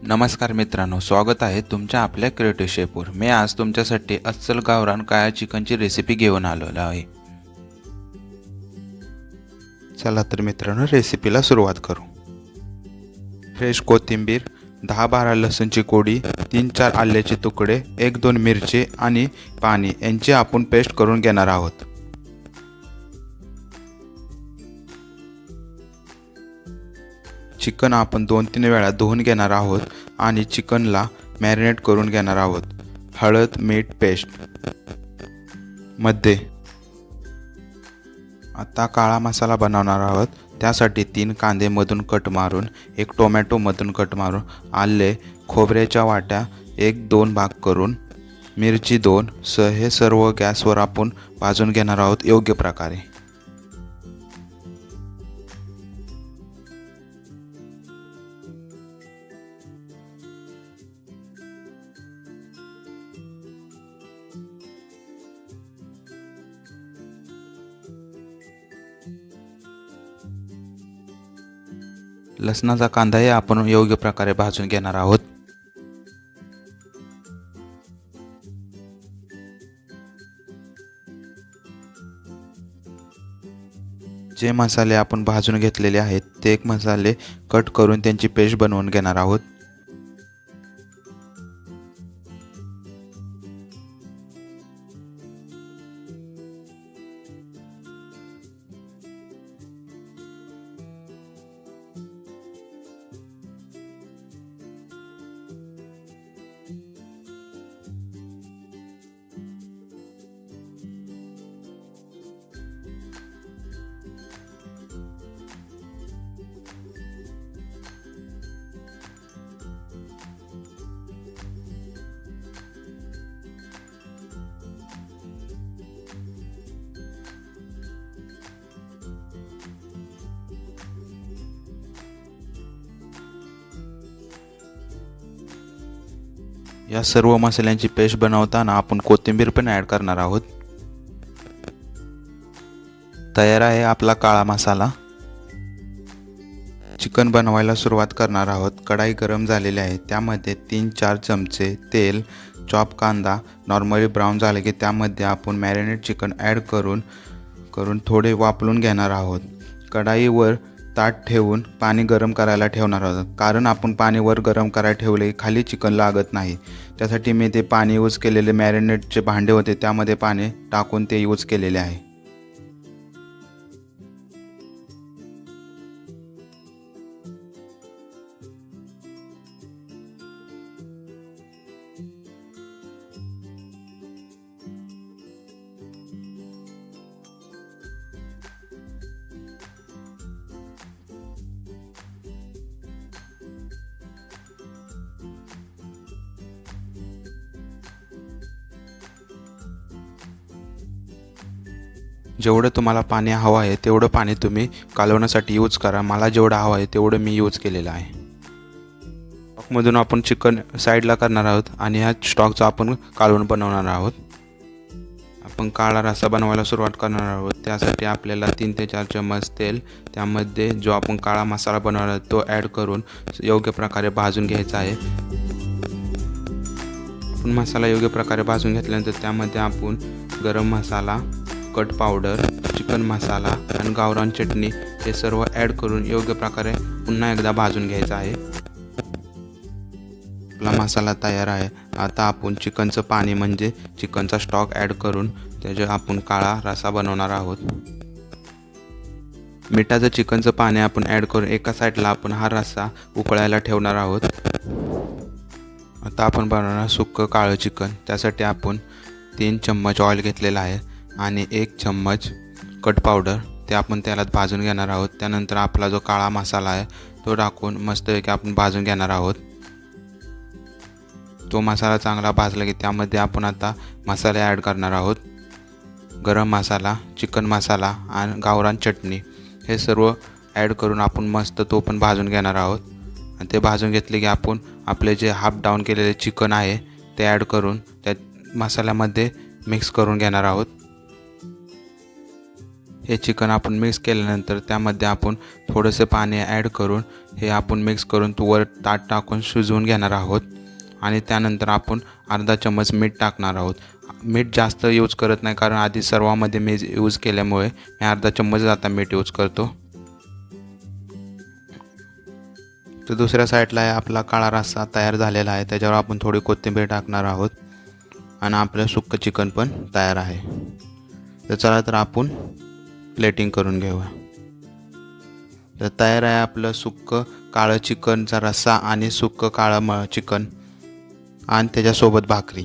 नमस्कार मित्रांनो, स्वागत आहे तुमच्या आपल्या क्रिएटिव्ह शेफवर। मी आज तुमच्यासाठी अस्सल गावरान काळ्या चिकनची रेसिपी घेऊन आलेलो आहे। चला तर मित्रांनो, रेसिपीला सुरुवात करू। फ्रेश कोथिंबीर, 10-12 लसूणची कोडी, 3-4 आल्याचे तुकडे, 1-2 मिरची आणि पाणी यांची आपण पेस्ट करून घेणार आहोत। चिकन आपण 2-3 वेळा धुवून घेणार आहोत आणि चिकनला मॅरिनेट करून घेणार आहोत। हळद, मीठ पेस्ट मध्ये आता काळा मसाला बनवणार आहोत। त्यासाठी 3 कांदे मधून कट मारून, 1 टोमॅटो मधून कट मारून, आले खोबऱ्याच्या वाट्या 1-2 भाग करून, मिरची 2 हे सर्व गॅसवर आपण भाजून घेणार आहोत योग्य प्रकारे। लसणाचा कांदाही आपण योग्य प्रकारे भाजून घेणार आहोत। जे मसाले आपण भाजून घेतलेले आहेत ते एक मसाले कट करून त्यांची पेस्ट बनवून घेणार आहोत। या सर्व मसाल्यांची पेस्ट बनवताना आपण कोथिंबीर पण ॲड करणार आहोत। तयार आहे आपला काळा मसाला। चिकन बनवायला सुरुवात करणार आहोत। कढाई गरम झालेली आहे, त्यामध्ये 3-4 चमचे तेल, चॉप कांदा नॉर्मली ब्राऊन झाले की त्यामध्ये आपण मॅरिनेट चिकन ॲड करून थोडे वाफलून घेणार आहोत। कढाईवर ताट ठेवून पाणी गरम करायला ठेवणार आहोत, कारण आपण पाणी वर गरम करायला ठेवले खाली चिकन लागत नाही। त्यासाठी मी ते पाणी यूज केलेले मॅरिनेटचे भांडे होते त्यामध्ये पाणी टाकून ते यूज केलेले आहे। जेवढं तुम्हाला पाणी हवं आहे तेवढं पाणी तुम्ही कालवण्यासाठी यूज करा। मला जेवढं हवं आहे तेवढं मी यूज केलेलं आहे। स्टॉकमधून आपण चिकन साईडला करणार आहोत आणि ह्या स्टॉकचा आपण कालवण बनवणार आहोत। आपण काळा रस्सा बनवायला सुरुवात करणार आहोत। त्यासाठी आपल्याला 3 ते 4 चम्मच तेल, त्यामध्ये जो आपण काळा मसाला बनवला आहे तो ॲड करून योग्य प्रकारे भाजून घ्यायचा आहे। आपण मसाला योग्य प्रकारे भाजून घेतल्यानंतर त्यामध्ये आपण गरम मसाला, कट पावडर, चिकन मसाला आणि गावरान चटणी हे सर्व ॲड करून योग्य प्रकारे पुन्हा एकदा भाजून घ्यायचा आहे। आपला मसाला तयार आहे। आता आपण चिकनचं पाणी म्हणजे चिकनचा स्टॉक ॲड करून त्याचे आपण काळा रस्सा बनवणार आहोत। मिठाचं चिकनचं पाणी आपण ॲड करून एका साईडला आपण हा रस्सा उकळायला ठेवणार आहोत। आता आपण बनवणार सुक्कं काळं चिकन। त्यासाठी आपण 3 चम्मच ऑइल घेतलेला आहे आणि 1 चम्मच कट पावडर ते आपण त्याला भाजून घेणार आहोत। त्यानंतर आपला जो काळा मसाला आहे तो टाकून मस्तपैकी आपण भाजून घेणार आहोत। तो मसाला चांगला भाजला की त्यामध्ये आपण आता मसाले ॲड करणार आहोत। गरम मसाला, चिकन मसाला आणि गावरान चटणी हे सर्व ॲड करून आपण मस्त तो पण भाजून घेणार आहोत। आणि ते भाजून घेतले की आपण आपले जे हाफ डाऊन केलेले चिकन आहे ते ॲड करून त्या मसाल्यामध्ये मिक्स करून घेणार आहोत। हे चिकन आपण मिक्स केल्यानंतर त्यामध्ये आपण थोडंसं पाणी ॲड करून हे आपण मिक्स करून वर ताट टाकून शिजवून घेणार आहोत. आणि त्यानंतर आपण अर्धा चम्मच मीठ टाकणार आहोत. मीठ जास्त यूज करत नाही, कारण आधी सर्वामध्ये मी यूज केल्यामुळे मी अर्धा चम्मच आता मीठ यूज करतो. तर दुसऱ्या साईडला आपला काळा रस्सा तयार झालेला आहे. त्याच्यावर आपण थोडी कोथिंबीर टाकणार आहोत आणि आपलं सुक्कं चिकन पण तयार आहे. तर चला तर आपण प्लेटिंग करून घेऊया. तर तयार आहे आपलं सुक्कं काळं चिकनचा रस्सा आणि सुक्कं काळं चिकन आणि त्याच्यासोबत भाकरी.